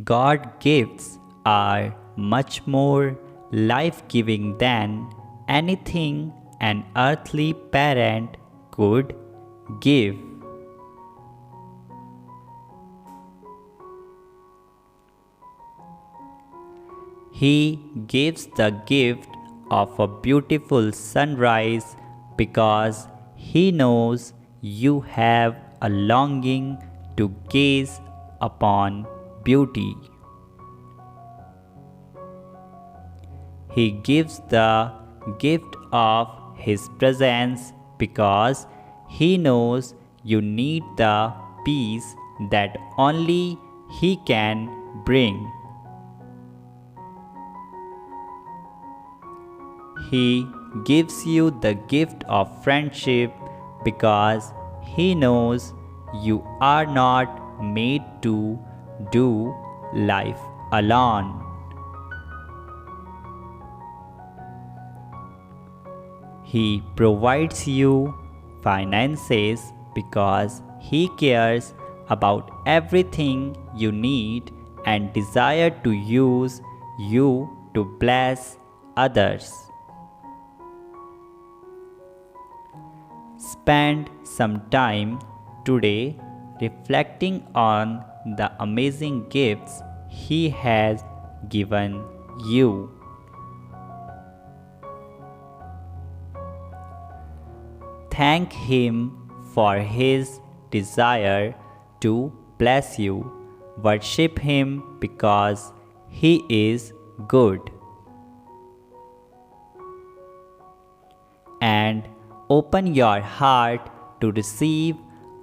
God gifts are much more life giving than anything an earthly parent could give. He gives the gift of a beautiful sunrise because He knows you have a longing to gaze upon beauty. He gives the gift of His presence because He knows you need the peace that only He can bring. He gives you the gift of friendship because He knows you are not made to do life alone. He provides you finances because He cares about everything you need and desire to use you to bless others. Spend some time today reflecting on the amazing gifts He has given you. Thank Him for His desire to bless you. Worship Him because He is good. And open your heart to receive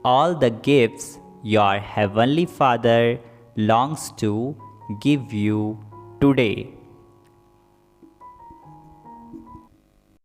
all the gifts your Heavenly Father longs to give you today.